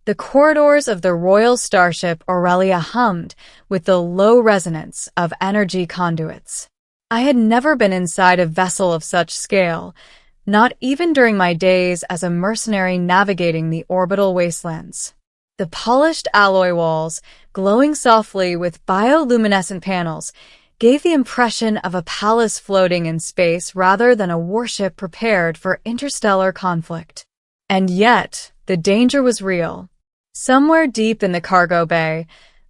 The corridors of the royal starship Aurelia hummed with the low resonance of energy conduits. I had never been inside a vessel of such scale, not even during my days as a mercenary navigating the orbital wastelands. The polished alloy walls, glowing softly with bioluminescent panels, gave the impression of a palace floating in space rather than a warship prepared for interstellar conflict. And yet, the danger was real. Somewhere deep in the cargo bay,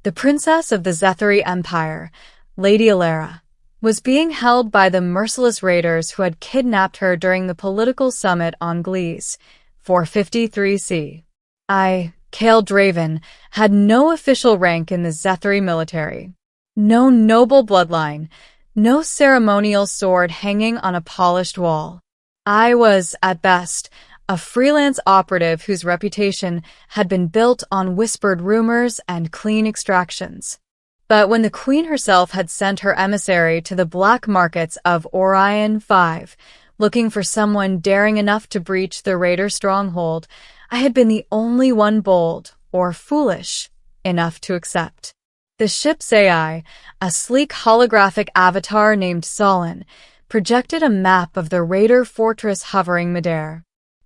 the princess of the Zethari Empire, Lady Alara, was being held by the merciless raiders who had kidnapped her during the political summit on Gliese, 453C. I, Kale Draven, had no official rank in the Zethari military. No noble bloodline, no ceremonial sword hanging on a polished wall. I was, at best, a freelance operative whose reputation had been built on whispered rumors and clean extractions. But when the Queen herself had sent her emissary to the black markets of Orion 5, looking for someone daring enough to breach the raider stronghold, I had been the only one bold, or foolish, enough to accept. The ship's AI, a sleek holographic avatar named Solon, projected a map of the raider fortress hovering midair.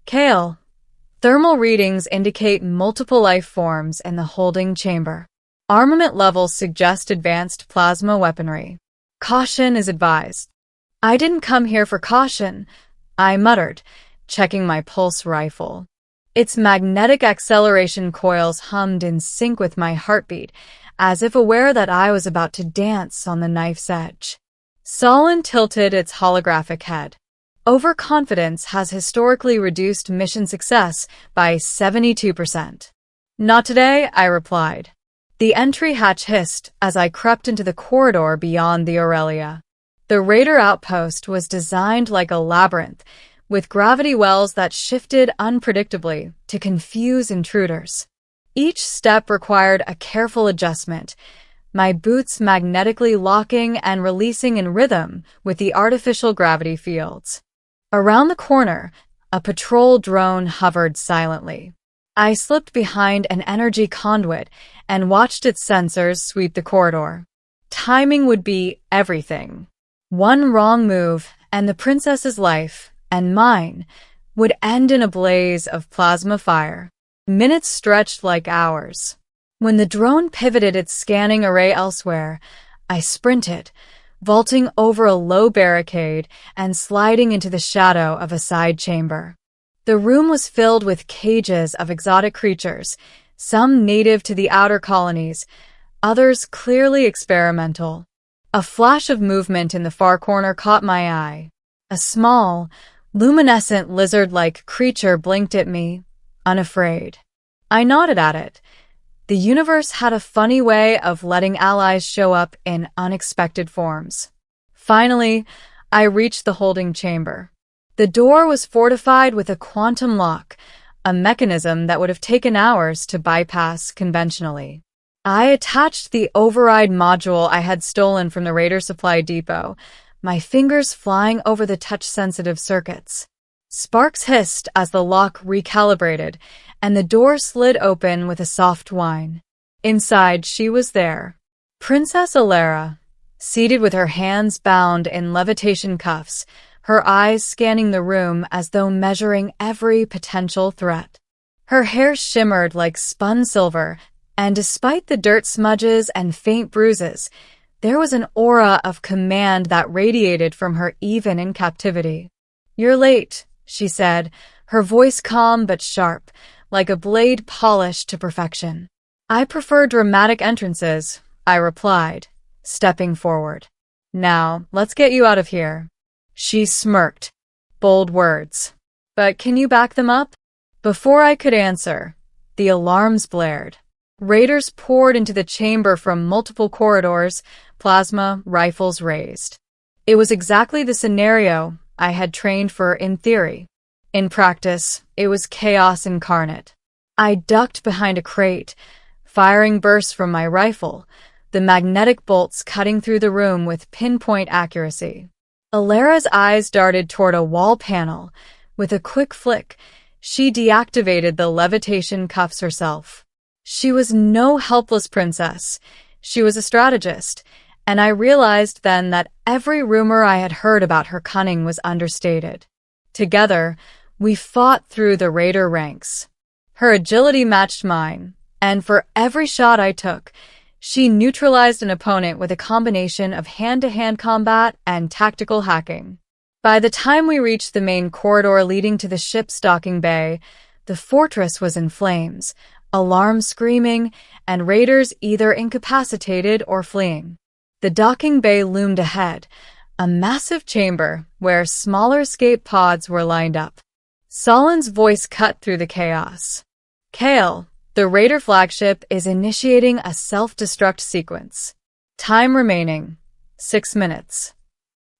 Kale. Thermal readings indicate multiple life forms in the holding chamber. Armament levels suggest advanced plasma weaponry. Caution is advised. I didn't come here for caution, I muttered, checking my pulse rifle. Its magnetic acceleration coils hummed in sync with my heartbeat, as if aware that I was about to dance on the knife's edge. Solon tilted its holographic head. Overconfidence has historically reduced mission success by 72%. Not today, I replied. The entry hatch hissed as I crept into the corridor beyond the Aurelia. The raider outpost was designed like a labyrinth, with gravity wells that shifted unpredictably to confuse intruders. Each step required a careful adjustment, my boots magnetically locking and releasing in rhythm with the artificial gravity fields. Around the corner, a patrol drone hovered silently. I slipped behind an energy conduit and watched its sensors sweep the corridor. Timing would be everything. One wrong move, and the princess's life, and mine, would end in a blaze of plasma fire. Minutes stretched like hours. When the drone pivoted its scanning array elsewhere, I sprinted, vaulting over a low barricade and sliding into the shadow of a side chamber. The room was filled with cages of exotic creatures, some native to the outer colonies, others clearly experimental. A flash of movement in the far corner caught my eye. A small, luminescent lizard-like creature blinked at me, unafraid. I nodded at it. The universe had a funny way of letting allies show up in unexpected forms. Finally, I reached the holding chamber. The door was fortified with a quantum lock, a mechanism that would have taken hours to bypass conventionally. I attached the override module I had stolen from the Raider Supply Depot, my fingers flying over the touch-sensitive circuits. Sparks hissed as the lock recalibrated, and the door slid open with a soft whine. Inside, she was there. Princess Alara, seated with her hands bound in levitation cuffs, her eyes scanning the room as though measuring every potential threat. Her hair shimmered like spun silver, and despite the dirt smudges and faint bruises, there was an aura of command that radiated from her even in captivity. "You're late," she said, her voice calm but sharp, like a blade polished to perfection. "I prefer dramatic entrances," I replied, stepping forward. "Now, let's get you out of here." She smirked. Bold words. But can you back them up? Before I could answer, the alarms blared. Raiders poured into the chamber from multiple corridors, plasma rifles raised. It was exactly the scenario I had trained for in theory. In practice, it was chaos incarnate. I ducked behind a crate, firing bursts from my rifle, the magnetic bolts cutting through the room with pinpoint accuracy. Alara's eyes darted toward a wall panel. With a quick flick, she deactivated the levitation cuffs herself. She was no helpless princess. She was a strategist, and I realized then that every rumor I had heard about her cunning was understated. Together, we fought through the raider ranks. Her agility matched mine, and for every shot I took, she neutralized an opponent with a combination of hand-to-hand combat and tactical hacking. By the time we reached the main corridor leading to the ship's docking bay, the fortress was in flames, alarms screaming, and raiders either incapacitated or fleeing. The docking bay loomed ahead, a massive chamber where smaller escape pods were lined up. Salen's voice cut through the chaos. "Kale, the Raider flagship is initiating a self-destruct sequence. Time remaining, 6 minutes."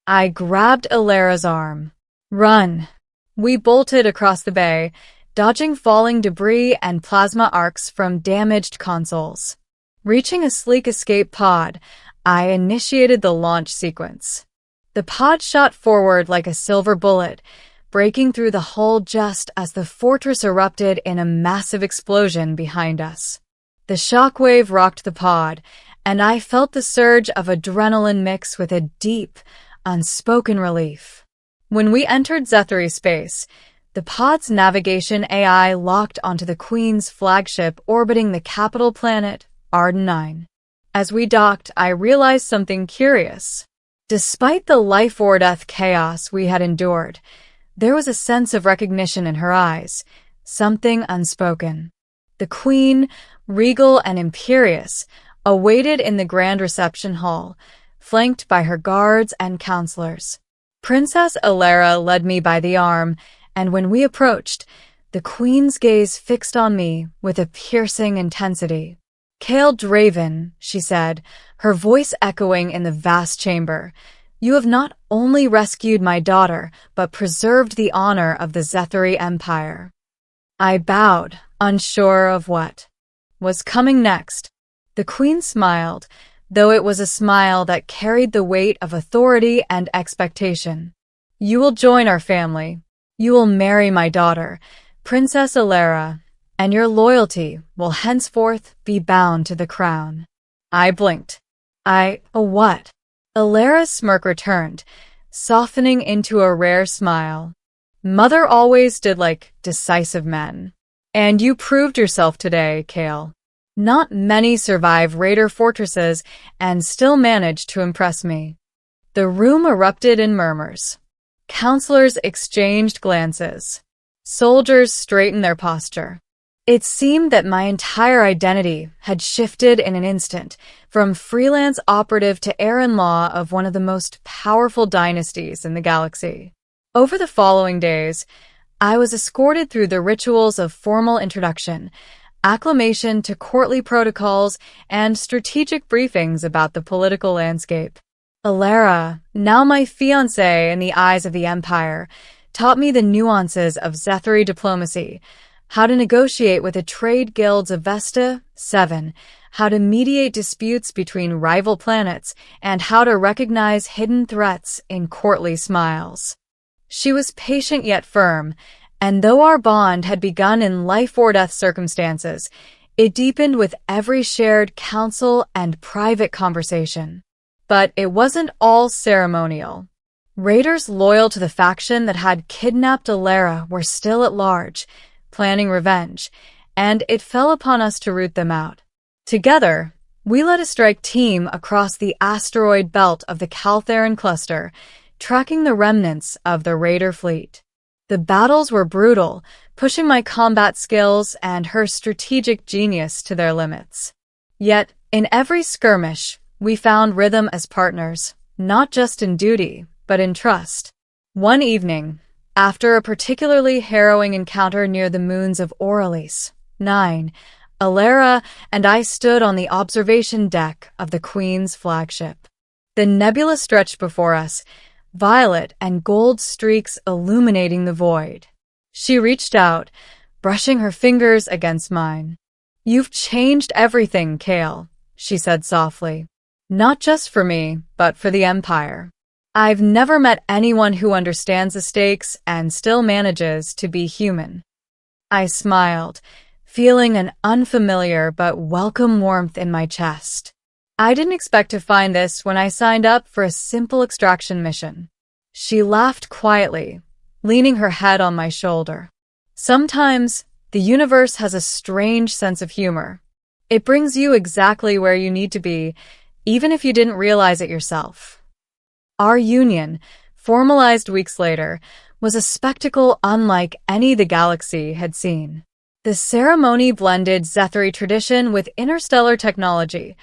I grabbed Alara's arm. "Run." We bolted across the bay, dodging falling debris and plasma arcs from damaged consoles. Reaching a sleek escape pod, I initiated the launch sequence. The pod shot forward like a silver bullet, breaking through the hull just as the fortress erupted in a massive explosion behind us. The shockwave rocked the pod, and I felt the surge of adrenaline mix with a deep, unspoken relief. When we entered Zethary space, the pod's navigation AI locked onto the Queen's flagship orbiting the capital planet, Arden 9. As we docked, I realized something curious. Despite the life-or-death chaos we had endured, there was a sense of recognition in her eyes, something unspoken. The Queen, regal and imperious, awaited in the grand reception hall, flanked by her guards and counselors. Princess Alara led me by the arm, and when we approached, the Queen's gaze fixed on me with a piercing intensity. "Kale Draven," she said, her voice echoing in the vast chamber, "you have not only rescued my daughter, but preserved the honor of the Zethary Empire." I bowed, unsure of what was coming next. The Queen smiled, though it was a smile that carried the weight of authority and expectation. "You will join our family. You will marry my daughter, Princess Alara, and your loyalty will henceforth be bound to the crown." I blinked. What? Alara's smirk returned, softening into a rare smile. "Mother always did like decisive men. And you proved yourself today, Kale. Not many survive raider fortresses and still manage to impress me." The room erupted in murmurs. Counselors exchanged glances. Soldiers straightened their posture. It seemed that my entire identity had shifted in an instant, from freelance operative to heir-in-law of one of the most powerful dynasties in the galaxy. Over the following days, I was escorted through the rituals of formal introduction, acclimation to courtly protocols, and strategic briefings about the political landscape. Alara, now my fiancé in the eyes of the Empire, taught me the nuances of Zethary diplomacy, how to negotiate with the trade guilds of Vesta 7, how to mediate disputes between rival planets, and how to recognize hidden threats in courtly smiles. She was patient yet firm, and though our bond had begun in life-or-death circumstances, it deepened with every shared counsel and private conversation. But it wasn't all ceremonial. Raiders loyal to the faction that had kidnapped Alara were still at large, planning revenge, and it fell upon us to root them out. Together, we led a strike team across the asteroid belt of the Caltheron cluster, tracking the remnants of the Raider fleet. The battles were brutal, pushing my combat skills and her strategic genius to their limits. Yet, in every skirmish, we found rhythm as partners, not just in duty, but in trust. One evening, after a particularly harrowing encounter near the moons of Orelise 9, Alara and I stood on the observation deck of the Queen's flagship. The nebula stretched before us, violet and gold streaks illuminating the void. She reached out, brushing her fingers against mine. "You've changed everything, Kale," she said softly. "Not just for me, but for the Empire. I've never met anyone who understands the stakes and still manages to be human." I smiled, feeling an unfamiliar but welcome warmth in my chest. I didn't expect to find this when I signed up for a simple extraction mission. She laughed quietly, leaning her head on my shoulder. Sometimes, the universe has a strange sense of humor. It brings you exactly where you need to be, even if you didn't realize it yourself. Our union, formalized weeks later, was a spectacle unlike any the galaxy had seen. The ceremony blended Zethari tradition with interstellar technology,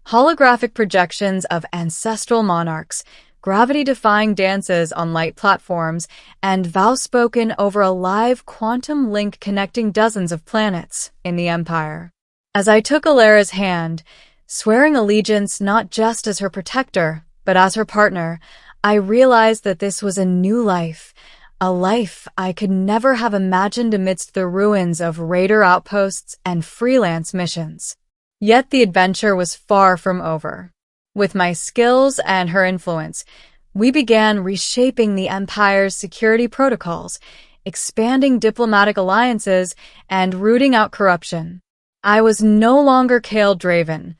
holographic projections of ancestral monarchs, gravity-defying dances on light platforms, and vows spoken over a live quantum link connecting dozens of planets in the Empire. As I took Alara's hand, swearing allegiance not just as her protector, but as her partner, I realized that this was a new life, a life I could never have imagined amidst the ruins of raider outposts and freelance missions. Yet the adventure was far from over. With my skills and her influence, we began reshaping the Empire's security protocols, expanding diplomatic alliances, and rooting out corruption. I was no longer Kale Draven,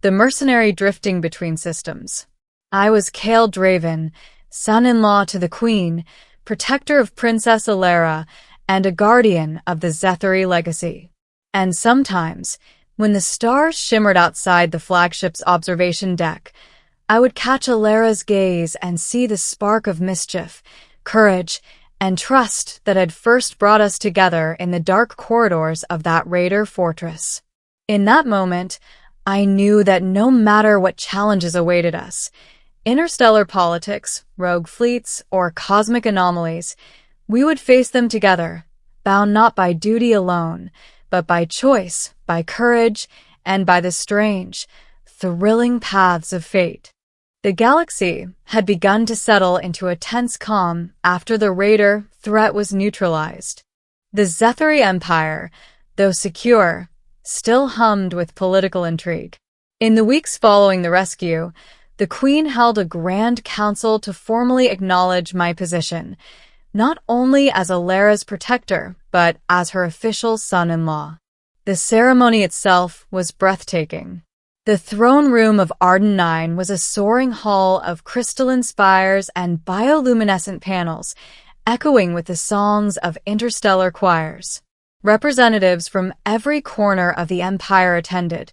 the mercenary drifting between systems. I was Kale Draven, son-in-law to the Queen, protector of Princess Alara, and a guardian of the Zethari legacy. And sometimes, when the stars shimmered outside the flagship's observation deck, I would catch Alara's gaze and see the spark of mischief, courage, and trust that had first brought us together in the dark corridors of that raider fortress. In that moment, I knew that no matter what challenges awaited us, interstellar politics, rogue fleets, or cosmic anomalies, we would face them together, bound not by duty alone, but by choice, by courage, and by the strange, thrilling paths of fate. The galaxy had begun to settle into a tense calm after the raider threat was neutralized. The Zethari Empire, though secure, still hummed with political intrigue. In the weeks following the rescue, the Queen held a grand council to formally acknowledge my position, not only as Alara's protector, but as her official son-in-law. The ceremony itself was breathtaking. The throne room of Arden 9 was a soaring hall of crystalline spires and bioluminescent panels, echoing with the songs of interstellar choirs. Representatives from every corner of the Empire attended,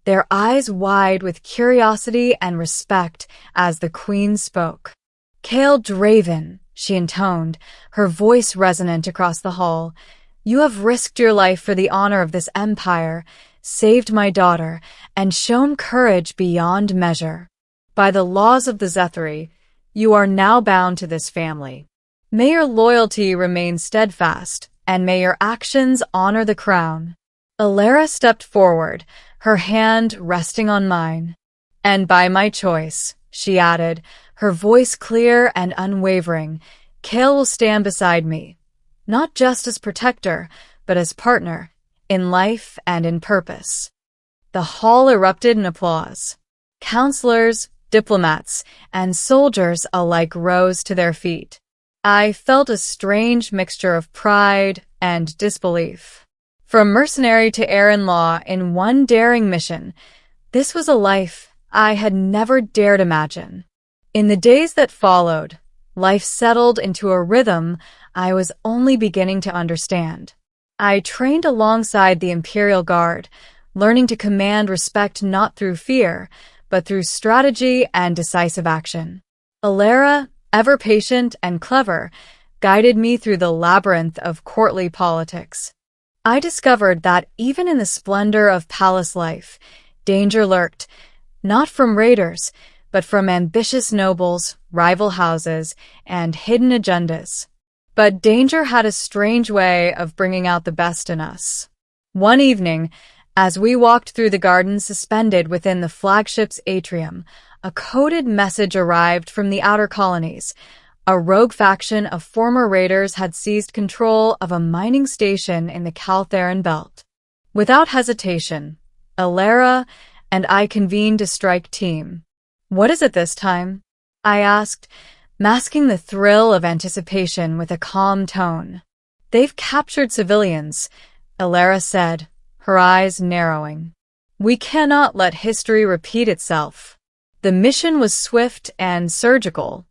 their eyes wide with curiosity and respect as the Queen spoke. "Kale Draven," she intoned, her voice resonant across the hall, "you have risked your life for the honor of this empire, saved my daughter, and shown courage beyond measure. By the laws of the Zethari, you are now bound to this family. May your loyalty remain steadfast, and may your actions honor the crown." Alara stepped forward, her hand resting on mine. "And by my choice," she added, her voice clear and unwavering, "Kale will stand beside me, not just as protector, but as partner, in life and in purpose." The hall erupted in applause. Counselors, diplomats, and soldiers alike rose to their feet. I felt a strange mixture of pride and disbelief. From mercenary to heir-in-law in one daring mission, this was a life I had never dared imagine. In the days that followed, life settled into a rhythm I was only beginning to understand. I trained alongside the Imperial Guard, learning to command respect not through fear, but through strategy and decisive action. Alara, ever patient and clever, guided me through the labyrinth of courtly politics. I discovered that even in the splendor of palace life, danger lurked, not from raiders, but from ambitious nobles, rival houses, and hidden agendas. But danger had a strange way of bringing out the best in us. One evening, as we walked through the garden suspended within the flagship's atrium, a coded message arrived from the outer colonies. A rogue faction of former raiders had seized control of a mining station in the Caltheran belt. Without hesitation, Alara and I convened a strike team. "What is it this time?" I asked, masking the thrill of anticipation with a calm tone. They've captured civilians, Alara said, her eyes narrowing. We cannot let history repeat itself. The mission was swift and surgical.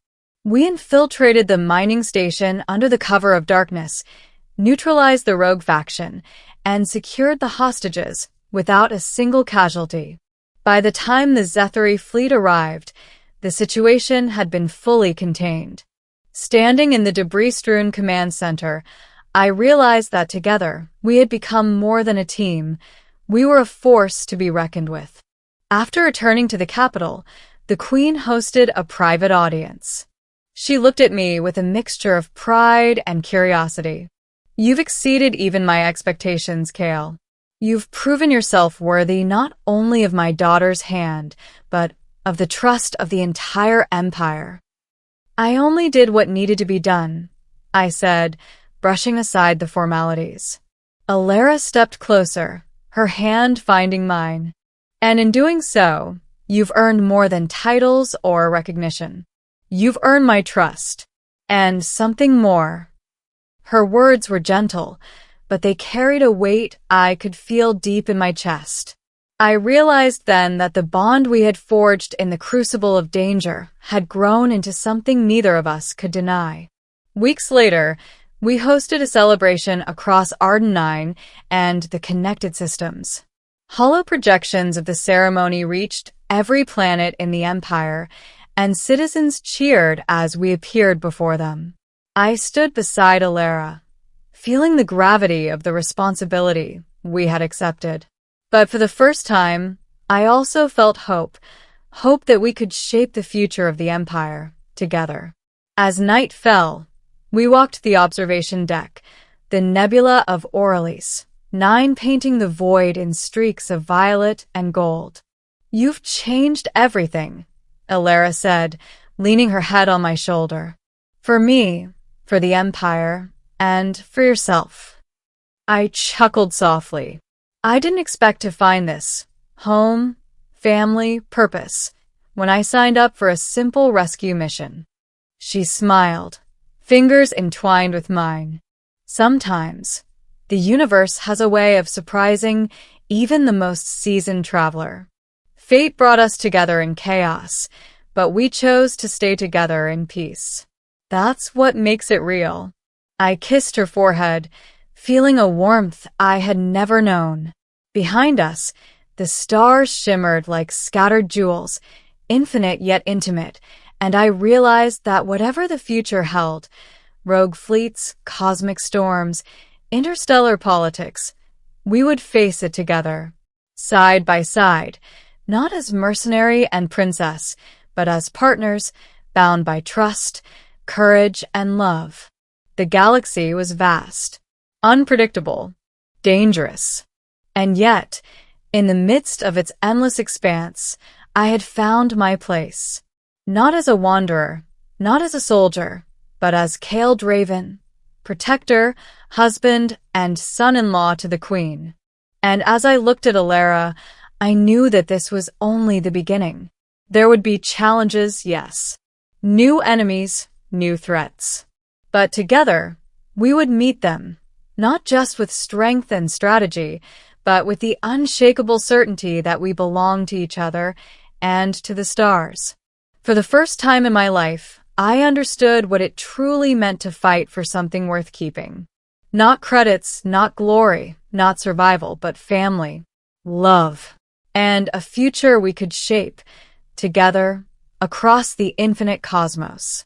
We infiltrated the mining station under the cover of darkness, neutralized the rogue faction, and secured the hostages without a single casualty. By the time the Zethari fleet arrived, the situation had been fully contained. Standing in the debris-strewn command center, I realized that together we had become more than a team. We were a force to be reckoned with. After returning to the capital, the Queen hosted a private audience. She looked at me with a mixture of pride and curiosity. You've exceeded even my expectations, Kale. You've proven yourself worthy not only of my daughter's hand, but of the trust of the entire empire. I only did what needed to be done, I said, brushing aside the formalities. Alara stepped closer, her hand finding mine. And in doing so, you've earned more than titles or recognition. You've earned my trust. And something more. Her words were gentle, but they carried a weight I could feel deep in my chest. I realized then that the bond we had forged in the crucible of danger had grown into something neither of us could deny. Weeks later, we hosted a celebration across Arden 9 and the connected systems. Hollow projections of the ceremony reached every planet in the Empire, and citizens cheered as we appeared before them. I stood beside Alara, feeling the gravity of the responsibility we had accepted. But for the first time, I also felt hope that we could shape the future of the Empire together. As night fell, we walked the observation deck, the nebula of Aurelis, 9 painting the void in streaks of violet and gold. You've changed everything, Alara said, leaning her head on my shoulder. For me, for the Empire, and for yourself. I chuckled softly. I didn't expect to find this home, family, purpose when I signed up for a simple rescue mission. She smiled, fingers entwined with mine. Sometimes, the universe has a way of surprising even the most seasoned traveler. Fate brought us together in chaos, but we chose to stay together in peace. That's what makes it real. I kissed her forehead, feeling a warmth I had never known. Behind us, the stars shimmered like scattered jewels, infinite yet intimate, and I realized that whatever the future held, rogue fleets, cosmic storms, interstellar politics, we would face it together, side by side, not as mercenary and princess, but as partners, bound by trust, courage, and love. The galaxy was vast, unpredictable, dangerous. And yet, in the midst of its endless expanse, I had found my place. Not as a wanderer, not as a soldier, but as Kale Draven, protector, husband, and son-in-law to the Queen. And as I looked at Alara, I knew that this was only the beginning. There would be challenges, yes. New enemies, new threats. But together, we would meet them, not just with strength and strategy, but with the unshakable certainty that we belong to each other and to the stars. For the first time in my life, I understood what it truly meant to fight for something worth keeping. Not credits, not glory, not survival, but family, love, and a future we could shape, together, across the infinite cosmos.